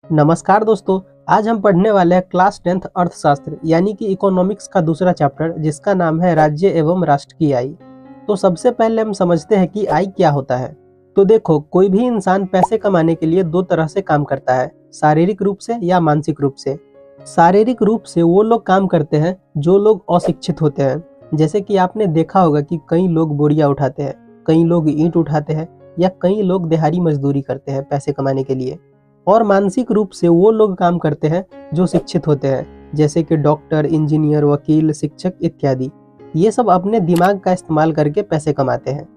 नमस्कार दोस्तों। आज हम पढ़ने वाले हैं क्लास 10th अर्थशास्त्र यानी कि इकोनॉमिक्स का दूसरा चैप्टर, जिसका नाम है राज्य एवं राष्ट्र की आय। तो सबसे पहले हम समझते हैं कि आय क्या होता है। तो देखो, कोई भी इंसान पैसे कमाने के लिए दो तरह से काम करता है, शारीरिक रूप से या मानसिक रूप से। शारीरिक रूप से वो लोग काम करते हैं जो लोग अशिक्षित होते हैं। जैसे कि आपने देखा होगा कि कई लोग बोरियां उठाते हैं, कई लोग ईंट उठाते हैं या कई लोग दिहाड़ी मजदूरी करते हैं पैसे कमाने के लिए। और मानसिक रूप से वो लोग काम करते हैं जो शिक्षित होते हैं, जैसे कि डॉक्टर, इंजीनियर, वकील, शिक्षक इत्यादि। ये सब अपने दिमाग का इस्तेमाल करके पैसे कमाते हैं।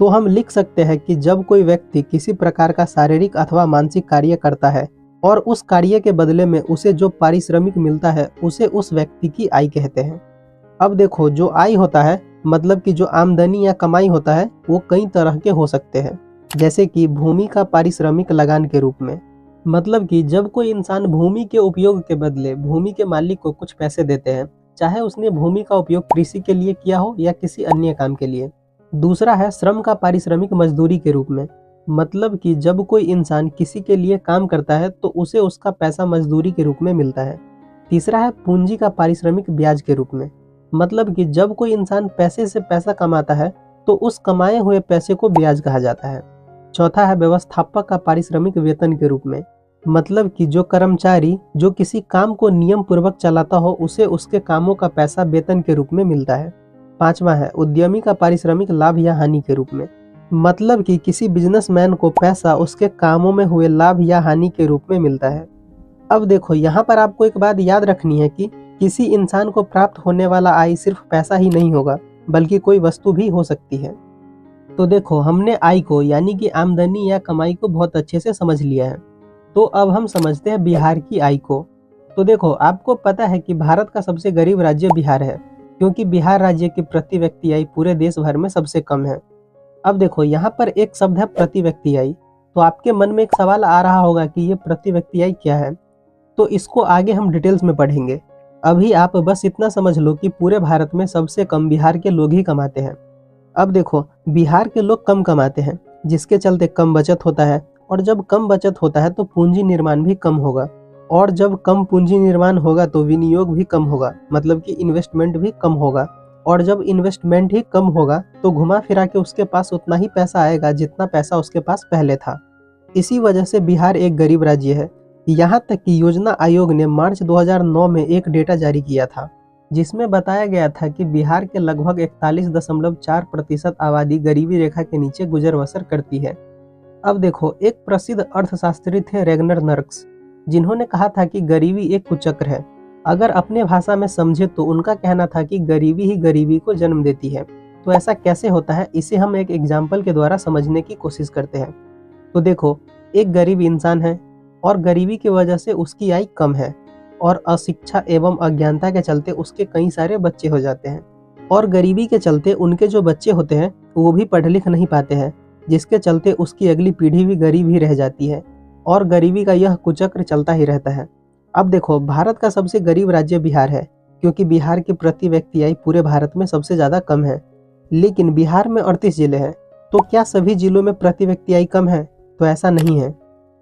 तो हम लिख सकते हैं कि जब कोई व्यक्ति किसी प्रकार का शारीरिक अथवा मानसिक कार्य करता है और उस कार्य के बदले में उसे जो पारिश्रमिक मिलता है उसे उस व्यक्ति की आय कहते हैं। अब देखो, जो आय होता है मतलब कि जो आमदनी या कमाई होता है वो कई तरह के हो सकते हैं। जैसे कि भूमि का पारिश्रमिक लगान के रूप में, मतलब कि जब कोई इंसान भूमि के उपयोग के बदले भूमि के मालिक को कुछ पैसे देते हैं, चाहे उसने भूमि का उपयोग कृषि के लिए किया हो या किसी अन्य काम के लिए। दूसरा है श्रम का पारिश्रमिक मजदूरी के रूप में, मतलब कि जब कोई इंसान किसी के लिए काम करता है तो उसे उसका पैसा मजदूरी के रूप में मिलता है। तीसरा है पूंजी का पारिश्रमिक ब्याज के रूप में, मतलब कि जब कोई इंसान पैसे से पैसा कमाता है तो उस कमाए हुए पैसे को ब्याज कहा जाता है। चौथा है व्यवस्थापक का पारिश्रमिक वेतन के रूप में, मतलब कि जो कर्मचारी जो किसी काम को नियम पूर्वक चलाता हो उसे उसके कामों का पैसा वेतन के रूप में मिलता है। पांचवा है उद्यमी का पारिश्रमिक लाभ या हानि के रूप में, मतलब कि किसी बिजनेसमैन को पैसा उसके कामों में हुए लाभ या हानि के रूप में मिलता है। अब देखो, यहाँ पर आपको एक बात याद रखनी है कि किसी इंसान को प्राप्त होने वाला आय सिर्फ पैसा ही नहीं होगा, बल्कि कोई वस्तु भी हो सकती है। तो देखो, हमने आय को यानी कि आमदनी या कमाई को बहुत अच्छे से समझ लिया है। तो अब हम समझते हैं बिहार की आय को। तो देखो, आपको पता है कि भारत का सबसे गरीब राज्य बिहार है, क्योंकि बिहार राज्य की प्रति व्यक्ति आय पूरे देश भर में सबसे कम है। अब देखो, यहाँ पर एक शब्द है प्रति व्यक्ति आय। तो आपके मन में एक सवाल आ रहा होगा कि ये प्रति व्यक्ति आय क्या है। तो इसको आगे हम डिटेल्स में पढ़ेंगे। अभी आप बस इतना समझ लो कि पूरे भारत में सबसे कम बिहार के लोग ही कमाते हैं। अब देखो, बिहार के लोग कम कमाते हैं, जिसके चलते कम बचत होता है, और जब कम बचत होता है तो पूंजी निर्माण भी कम होगा, और जब कम पूंजी निर्माण होगा तो विनियोग भी कम होगा, मतलब कि इन्वेस्टमेंट भी कम होगा, और जब इन्वेस्टमेंट ही कम होगा तो घुमा फिरा के उसके पास उतना ही पैसा आएगा जितना पैसा उसके पास पहले था। इसी वजह से बिहार एक गरीब राज्य है। यहाँ तक कि योजना आयोग ने मार्च 2009 में एक डेटा जारी किया था, जिसमें बताया गया था कि बिहार के लगभग 41.4% आबादी गरीबी रेखा के नीचे गुजर बसर करती है। अब देखो, एक प्रसिद्ध अर्थशास्त्री थे रेगनर नर्क्स, जिन्होंने कहा था कि गरीबी एक कुचक्र है। अगर अपने भाषा में समझे तो उनका कहना था कि गरीबी ही गरीबी को जन्म देती है। तो ऐसा कैसे होता है, इसे हम एक एग्जाम्पल के द्वारा समझने की कोशिश करते हैं। तो देखो, एक गरीब इंसान है और गरीबी की वजह से उसकी आय कम है, और अशिक्षा एवं अज्ञानता के चलते उसके कई सारे बच्चे हो जाते हैं, और गरीबी के चलते उनके जो बच्चे होते हैं वो भी पढ़ लिख नहीं पाते हैं, जिसके चलते उसकी अगली पीढ़ी भी गरीब ही रह जाती है, और गरीबी का यह कुचक्र चलता ही रहता है। अब देखो, भारत का सबसे गरीब राज्य बिहार है, क्योंकि बिहार की प्रति व्यक्ति आय पूरे भारत में सबसे ज़्यादा कम है। लेकिन बिहार में 38 जिले हैं, तो क्या सभी जिलों में प्रति व्यक्ति आय कम है? तो ऐसा नहीं है।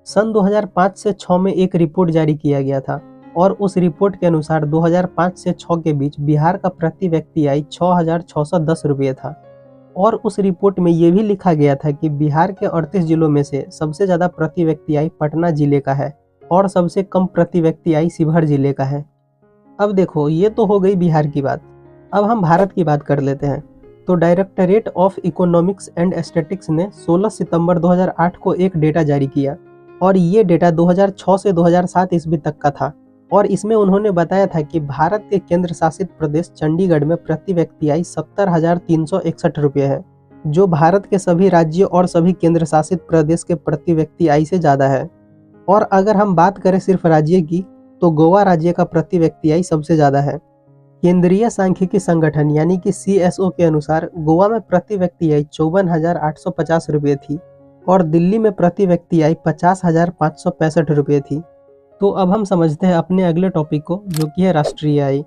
सन 2005 से 6 में एक रिपोर्ट जारी किया गया था, और उस रिपोर्ट के अनुसार 2005 से 6 के बीच बिहार का प्रति व्यक्ति आय 6,610 रुपये था। और उस रिपोर्ट में ये भी लिखा गया था कि बिहार के 38 जिलों में से सबसे ज़्यादा प्रति व्यक्ति आय पटना जिले का है, और सबसे कम प्रति व्यक्ति आय शिवहर जिले का है। अब देखो, ये तो हो गई बिहार की बात। अब हम भारत की बात कर लेते हैं। तो directorate of economics and statistics ने 16 सितंबर 2008 को एक डेटा जारी किया, और ये डेटा 2006 से 2007 ईस्वी तक का था। और इसमें उन्होंने बताया था कि भारत के केंद्र शासित प्रदेश चंडीगढ़ में प्रति व्यक्ति आय 70,361 रुपये है, जो भारत के सभी राज्यों और सभी केंद्र शासित प्रदेश के प्रति व्यक्ति आय से ज़्यादा है। और अगर हम बात करें सिर्फ राज्य की, तो गोवा राज्य का प्रति व्यक्ति आय सबसे ज़्यादा है। केंद्रीय सांख्यिकी संगठन यानी कि CSO के अनुसार गोवा में प्रति व्यक्ति आय 54,850 रुपये थी, और दिल्ली में प्रति व्यक्ति आय 50,565 रुपये थी। तो अब हम समझते हैं अपने अगले टॉपिक को, जो कि है राष्ट्रीय आय।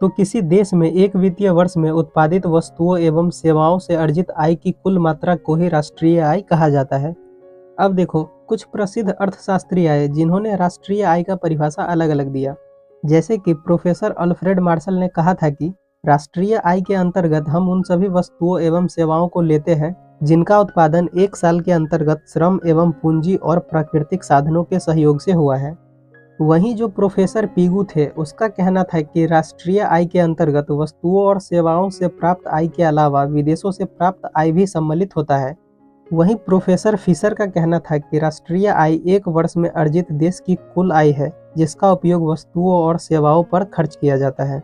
तो किसी देश में एक वित्तीय वर्ष में उत्पादित वस्तुओं एवं सेवाओं से अर्जित आय की कुल मात्रा को ही राष्ट्रीय आय कहा जाता है। अब देखो, कुछ प्रसिद्ध अर्थशास्त्री आए जिन्होंने राष्ट्रीय आय का परिभाषा अलग अलग दिया। जैसे कि प्रोफेसर अल्फ्रेड मार्शल ने कहा था कि राष्ट्रीय आय के अंतर्गत हम उन सभी वस्तुओं एवं सेवाओं को लेते हैं जिनका उत्पादन एक साल के अंतर्गत श्रम एवं पूंजी और प्राकृतिक साधनों के सहयोग से हुआ है। वहीं जो प्रोफेसर पीगू थे उसका कहना था कि राष्ट्रीय आय के अंतर्गत वस्तुओं और सेवाओं से प्राप्त आय के अलावा विदेशों से प्राप्त आय भी सम्मिलित होता है। वहीं प्रोफेसर फिशर का कहना था कि राष्ट्रीय आय एक वर्ष में अर्जित देश की कुल आय है जिसका उपयोग वस्तुओं और सेवाओं पर खर्च किया जाता है।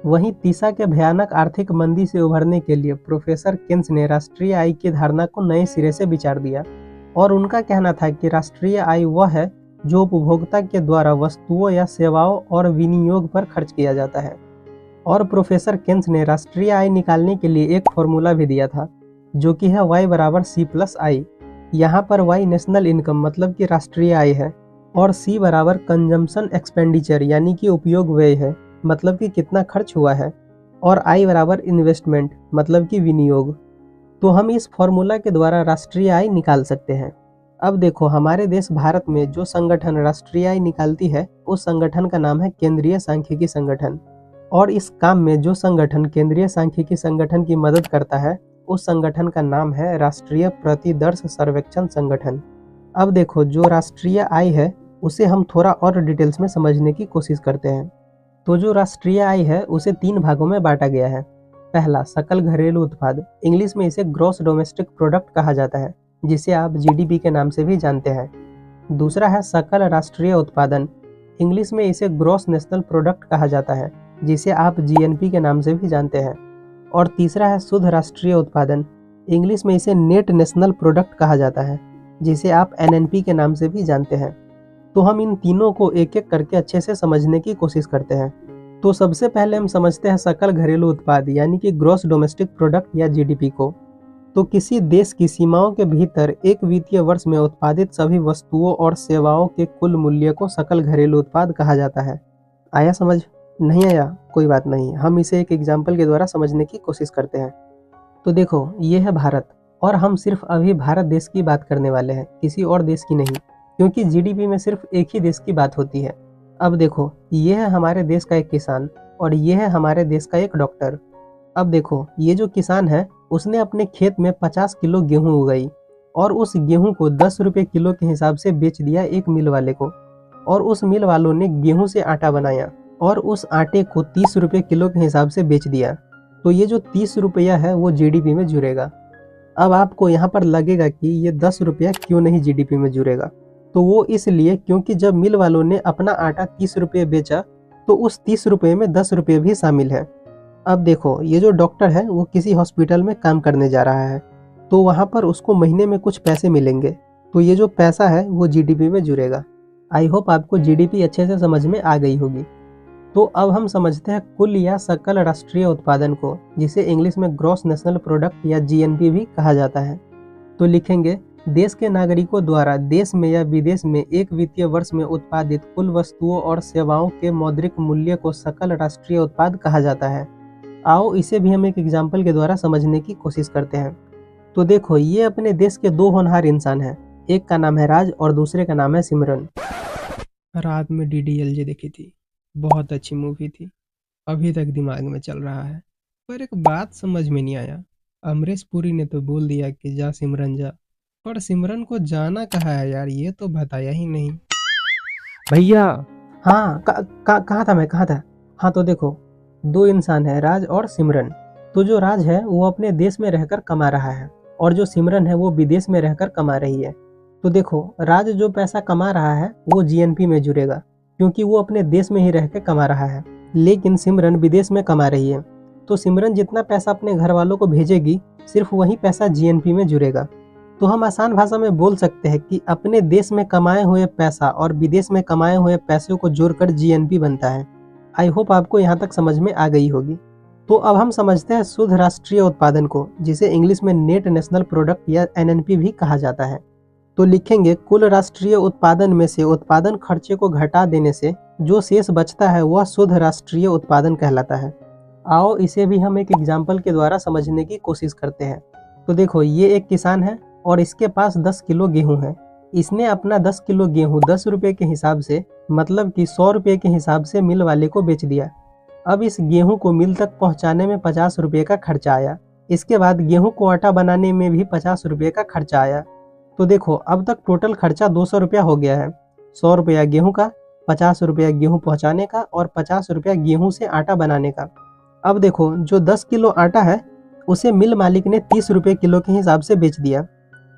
वहीं तीसा के भयानक आर्थिक मंदी से उभरने के लिए प्रोफेसर केन्स ने राष्ट्रीय आय की धारणा को नए सिरे से विचार दिया और उनका कहना था कि राष्ट्रीय आय वह है जो उपभोक्ता के द्वारा वस्तुओं या सेवाओं और विनियोग पर खर्च किया जाता है। और प्रोफेसर केन्स ने राष्ट्रीय आय निकालने के लिए एक फॉर्मूला भी दिया था जो कि है y बराबर C प्लस आई। यहाँ पर y नेशनल इनकम मतलब कि राष्ट्रीय आय है और C बराबर कंजम्पशन एक्सपेंडिचर यानी कि उपयोग व्यय है मतलब कि कितना खर्च हुआ है, और I बराबर इन्वेस्टमेंट मतलब कि विनियोग। तो हम इस फॉर्मूला के द्वारा राष्ट्रीय आय निकाल सकते हैं। अब देखो हमारे देश भारत में जो संगठन राष्ट्रीय आय निकालती है उस संगठन का नाम है केंद्रीय सांख्यिकी संगठन, और इस काम में जो संगठन केंद्रीय सांख्यिकी संगठन की मदद करता है उस संगठन का नाम है राष्ट्रीय प्रतिदर्श सर्वेक्षण संगठन। अब देखो जो राष्ट्रीय आय है उसे हम थोड़ा और डिटेल्स में समझने की कोशिश करते हैं। तो जो राष्ट्रीय आय है उसे 3 भागों में बांटा गया है। पहला सकल घरेलू उत्पाद, इंग्लिश में इसे ग्रॉस डोमेस्टिक प्रोडक्ट कहा जाता है जिसे आप जीडीपी के नाम से भी जानते हैं। दूसरा है सकल राष्ट्रीय उत्पादन, इंग्लिश में इसे ग्रॉस नेशनल प्रोडक्ट कहा जाता है जिसे आप जीएनपी के नाम से भी जानते हैं। और तीसरा है शुद्ध राष्ट्रीय उत्पादन, इंग्लिश में इसे नेट नेशनल प्रोडक्ट कहा जाता है जिसे आप एनएनपी के नाम से भी जानते हैं। तो हम इन तीनों को एक एक करके अच्छे से समझने की कोशिश करते हैं। तो सबसे पहले हम समझते हैं सकल घरेलू उत्पाद यानी कि ग्रॉस डोमेस्टिक प्रोडक्ट या जीडीपी को। तो किसी देश की सीमाओं के भीतर एक वित्तीय वर्ष में उत्पादित सभी वस्तुओं और सेवाओं के कुल मूल्य को सकल घरेलू उत्पाद कहा जाता है। आया समझ? नहीं आया? कोई बात नहीं, हम इसे एक एग्जाम्पल के द्वारा समझने की कोशिश करते हैं। तो देखो ये है भारत, और हम सिर्फ अभी भारत देश की बात करने वाले हैं, किसी और देश की नहीं, क्योंकि जीडीपी में सिर्फ एक ही देश की बात होती है। अब देखो ये है हमारे देश का एक किसान और ये है हमारे देश का एक डॉक्टर। अब देखो ये जो किसान है उसने अपने खेत में 50 किलो गेहूं उगाई और उस गेहूं को 10 रुपये किलो के हिसाब से बेच दिया एक मिल वाले को, और उस मिल वालों ने गेहूं से आटा बनाया और उस आटे को 30 रुपये किलो के हिसाब से बेच दिया। तो ये जो 30 रुपया है वो जीडीपी में जुड़ेगा। अब आपको यहाँ पर लगेगा कि ये 10 रुपया क्यों नहीं जीडीपी में जुड़ेगा, तो वो इसलिए क्योंकि जब मिल वालों ने अपना आटा 30 रुपये बेचा तो उस 30 रुपये में 10 रुपये भी शामिल है। अब देखो ये जो डॉक्टर है वो किसी हॉस्पिटल में काम करने जा रहा है, तो वहाँ पर उसको महीने में कुछ पैसे मिलेंगे, तो ये जो पैसा है वो जीडीपी में जुड़ेगा। आई होप आपको जीडीपी अच्छे से समझ में आ गई होगी। तो अब हम समझते हैं कुल या सकल राष्ट्रीय उत्पादन को, जिसे इंग्लिश में ग्रॉस नेशनल प्रोडक्ट या जीएनपी भी कहा जाता है। तो लिखेंगे देश के नागरिकों द्वारा देश में या विदेश में एक वित्तीय वर्ष में उत्पादित कुल वस्तुओं और सेवाओं के मौद्रिक मूल्य को सकल राष्ट्रीय उत्पाद कहा जाता है। आओ इसे भी हम एक एग्जाम्पल के द्वारा समझने की कोशिश करते हैं। तो देखो ये अपने देश के 2 होनहार इंसान हैं, एक का नाम है राज और दूसरे का नाम है सिमरन। रात में डीडीएलजे देखी थी, बहुत अच्छी मूवी थी, अभी तक दिमाग में चल रहा है। पर एक बात समझ में नहीं आया, अमरीश पुरी ने तो बोल दिया कि जा सिमरन जा, पर सिमरन को जाना कहाँ है यार, ये तो बताया ही नहीं। भैया हाँ कहाँ था मैं, कहाँ था? हाँ तो देखो 2 इंसान है, राज और सिमरन। तो जो राज है वो अपने देश में रहकर कमा रहा है और जो सिमरन है वो विदेश में रहकर कमा रही है। तो देखो राज जो पैसा कमा रहा है वो जीएनपी में जुड़ेगा क्योंकि वो अपने देश में ही रहकर कमा रहा है, लेकिन सिमरन विदेश में कमा रही है। तो सिमरन जितना पैसा अपने घर वालों को भेजेगी सिर्फ वही पैसा जीएनपी में जुड़ेगा। तो हम आसान भाषा में बोल सकते हैं कि अपने देश में कमाए हुए पैसा और विदेश में कमाए हुए पैसों को जोड़कर जीएनपी बनता है। आई होप आपको यहाँ तक समझ में आ गई होगी। तो अब हम समझते हैं शुद्ध राष्ट्रीय उत्पादन को, जिसे इंग्लिश में नेट नेशनल प्रोडक्ट या एनएनपी भी कहा जाता है। तो लिखेंगे कुल राष्ट्रीय उत्पादन में से उत्पादन खर्चे को घटा देने से जो शेष बचता है वह शुद्ध राष्ट्रीय उत्पादन कहलाता है। आओ इसे भी हम एक एग्जाम्पल के द्वारा समझने की कोशिश करते हैं। तो देखो ये एक किसान है और इसके पास 10 किलो गेहूं है इसने अपना 10 किलो गेहूँ 10 रुपये के हिसाब से, मतलब कि 100 रुपये के हिसाब से मिल वाले को बेच दिया। अब इस गेहूं को मिल तक पहुंचाने में 50 रुपये का खर्चा आया। इसके बाद गेहूं को आटा बनाने में भी 50 रुपये का खर्चा आया। तो देखो अब तक टोटल खर्चा 200 रुपया हो गया है। 100 रुपया गेहूं का, 50 रुपया गेहूं पहुंचाने का और 50 रुपया गेहूं से आटा बनाने का। अब देखो जो 10 किलो आटा है उसे मिल मालिक ने 30 रुपये किलो के हिसाब से बेच दिया।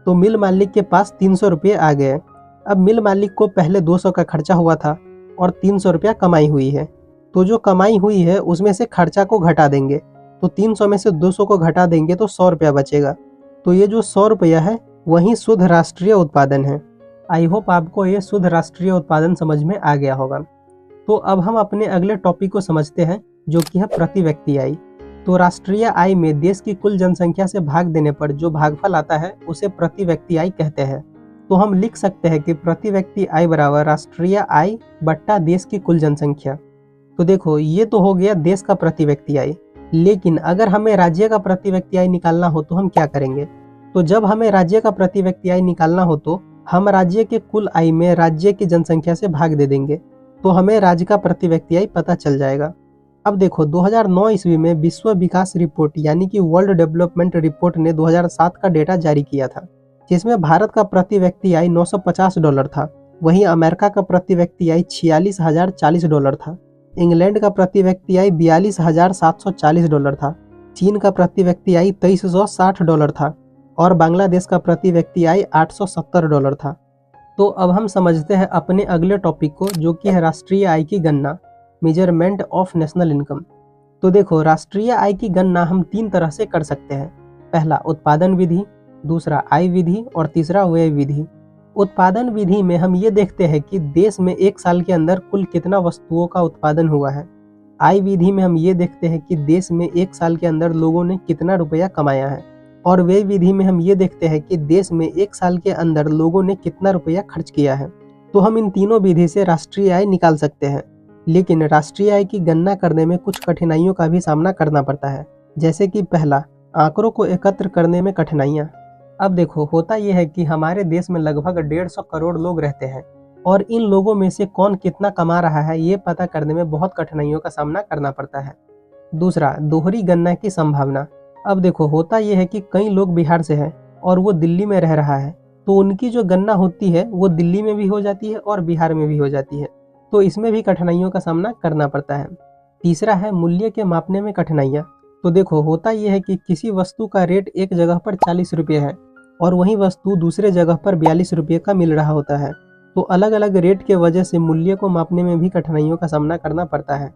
तो मिल मालिक के पास 300 रुपये आ गए। अब मिल मालिक को पहले 200 का खर्चा हुआ था और 300 रुपया कमाई हुई है। तो जो कमाई हुई है उसमें से खर्चा को घटा देंगे। तो 300 में से 200 को घटा देंगे तो 100 रुपया बचेगा। तो ये जो 100 रुपया है वही शुद्ध राष्ट्रीय उत्पादन है। आई होप आपको ये शुद्ध राष्ट्रीय उत्पादन समझ में आ गया होगा। तो अब हम अपने अगले टॉपिक को समझते हैं जो कि है प्रति व्यक्ति आय। तो राष्ट्रीय आय में देश की कुल जनसंख्या से भाग देने पर जो भागफल आता है उसे प्रति व्यक्ति आय कहते हैं। तो हम लिख सकते हैं कि प्रति व्यक्ति आय बराबर राष्ट्रीय आय बट्टा देश की कुल जनसंख्या। तो देखो ये तो हो गया देश का प्रति व्यक्ति आय, लेकिन अगर हमें राज्य का प्रति व्यक्ति आय निकालना हो तो हम क्या करेंगे? तो जब हमें राज्य का प्रति व्यक्ति आय निकालना हो तो हम राज्य के कुल आय में राज्य की जनसंख्या से भाग दे देंगे, तो हमें राज्य का प्रति व्यक्ति आय पता चल जाएगा। अब देखो 2009 ईस्वी में विश्व विकास रिपोर्ट यानी कि वर्ल्ड डेवलपमेंट रिपोर्ट ने 2007 का डेटा जारी किया था, जिसमें भारत का प्रति व्यक्ति आय $950 था। वहीं अमेरिका का प्रति व्यक्ति आय $46,040 था। इंग्लैंड का प्रति व्यक्ति आय $42,740 था। चीन का प्रति व्यक्ति आय $2360 था और बांग्लादेश का प्रति व्यक्ति आय $870 था। तो अब हम समझते हैं अपने अगले टॉपिक को जो कि है राष्ट्रीय आय की गणना, मेजरमेंट ऑफ नेशनल इनकम। तो देखो राष्ट्रीय आय की गणना हम 3 तरह से कर सकते हैं। पहला उत्पादन विधि, दूसरा आय विधि और तीसरा व्यय विधि। उत्पादन विधि में हम ये देखते हैं कि देश में एक साल के अंदर कुल कितना वस्तुओं का उत्पादन हुआ है। आय विधि में हम ये देखते हैं कि देश में एक साल के अंदर लोगों ने कितना रुपया कमाया है। और व्यय विधि में हम ये देखते हैं कि देश में एक साल के अंदर लोगों ने कितना रुपया खर्च किया है। तो हम इन तीनों विधि से राष्ट्रीय आय निकाल सकते हैं, लेकिन राष्ट्रीय आय की गणना करने में कुछ कठिनाइयों का भी सामना करना पड़ता है। जैसे कि पहला, आंकड़ों को एकत्र करने में कठिनाइयाँ। अब देखो होता यह है कि हमारे देश में लगभग 150 करोड़ लोग रहते हैं और इन लोगों में से कौन कितना कमा रहा है ये पता करने में बहुत कठिनाइयों का सामना करना पड़ता है। दूसरा, दोहरी गणना की संभावना। अब देखो होता यह है कि कई लोग बिहार से हैं और वो दिल्ली में रह रहा है, तो उनकी जो गणना होती है वो दिल्ली में भी हो जाती है और बिहार में भी हो जाती है, तो इसमें भी कठिनाइयों का सामना करना पड़ता है। तीसरा है मूल्य के मापने में कठिनाइयाँ। तो देखो होता यह है कि किसी वस्तु का रेट एक जगह पर 40 रुपये है और वही वस्तु दूसरे जगह पर 42 रुपये का मिल रहा होता है, तो अलग अलग रेट के वजह से मूल्य को मापने में भी कठिनाइयों का सामना करना पड़ता है।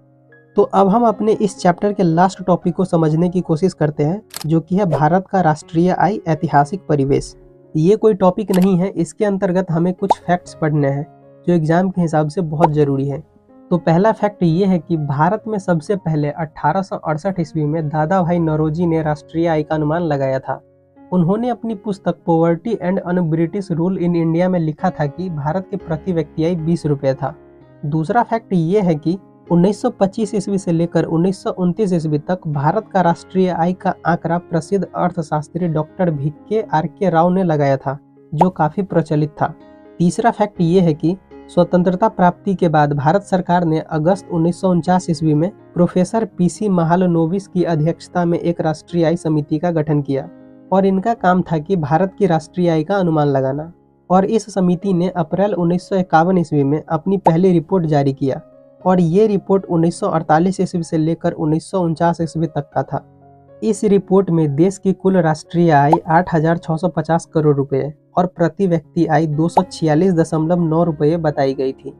तो अब हम अपने इस चैप्टर के लास्ट टॉपिक को समझने की कोशिश करते हैं जो कि है भारत का राष्ट्रीय आय ऐतिहासिक परिवेश। ये कोई टॉपिक नहीं है, इसके अंतर्गत हमें कुछ फैक्ट्स पढ़ने हैं जो एग्जाम के हिसाब से बहुत ज़रूरी है। तो पहला फैक्ट ये है कि भारत में सबसे पहले 1868 ईस्वी में दादा भाई नौरोजी ने राष्ट्रीय आय का अनुमान लगाया था। उन्होंने अपनी पुस्तक poverty and un British rule in India में लिखा था कि भारत के प्रति व्यक्ति आय 20 रुपये था। दूसरा फैक्ट ये है कि 1925 ईस्वी से लेकर 1929 ईस्वी तक भारत का राष्ट्रीय आय का आंकड़ा प्रसिद्ध अर्थशास्त्री डॉक्टर VK राव ने लगाया था, जो काफ़ी प्रचलित था। तीसरा फैक्ट ये है कि स्वतंत्रता प्राप्ति के बाद भारत सरकार ने अगस्त 1949 ईस्वी में प्रोफेसर PC महालनोबिस की अध्यक्षता में एक राष्ट्रीय आय समिति का गठन किया और इनका काम था कि भारत की राष्ट्रीय आय का अनुमान लगाना। और इस समिति ने अप्रैल 1951 ईस्वी में अपनी पहली रिपोर्ट जारी किया और ये रिपोर्ट 1948 ईस्वी से लेकर 1949 ईस्वी तक का था। इस रिपोर्ट में देश की कुल राष्ट्रीय आय 8,650 करोड़ रुपए और प्रति व्यक्ति आय 246.9 रुपये बताई गई थी।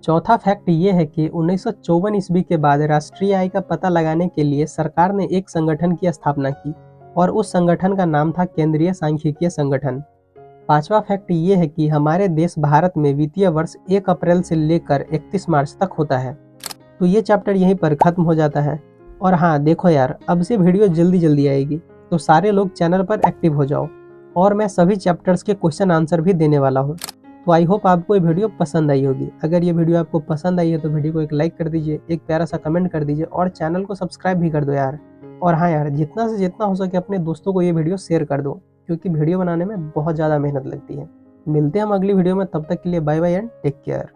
चौथा फैक्ट ये है कि 1954 ईस्वी के बाद राष्ट्रीय आय का पता लगाने के लिए सरकार ने एक संगठन की स्थापना की और उस संगठन का नाम था केंद्रीय सांख्यिकीय संगठन। पांचवा फैक्ट ये है कि हमारे देश भारत में वित्तीय वर्ष 1 अप्रैल से लेकर 31 मार्च तक होता है। तो ये चैप्टर यहीं पर ख़त्म हो जाता है। और हाँ देखो यार, अब से वीडियो जल्दी आएगी, तो सारे लोग चैनल पर एक्टिव हो जाओ और मैं सभी चैप्टर्स के क्वेश्चन आंसर भी देने वाला हूँ। तो आई होप आपको ये वीडियो पसंद आई होगी। अगर ये वीडियो आपको पसंद आई है तो वीडियो को एक लाइक कर दीजिए, एक प्यारा सा कमेंट कर दीजिए और चैनल को सब्सक्राइब भी कर दो यार। और हाँ यार, जितना से जितना हो सके अपने दोस्तों को ये वीडियो शेयर कर दो, क्योंकि वीडियो बनाने में बहुत ज़्यादा मेहनत लगती है। मिलते हैं हम अगली वीडियो में, तब तक के लिए bye bye and take care.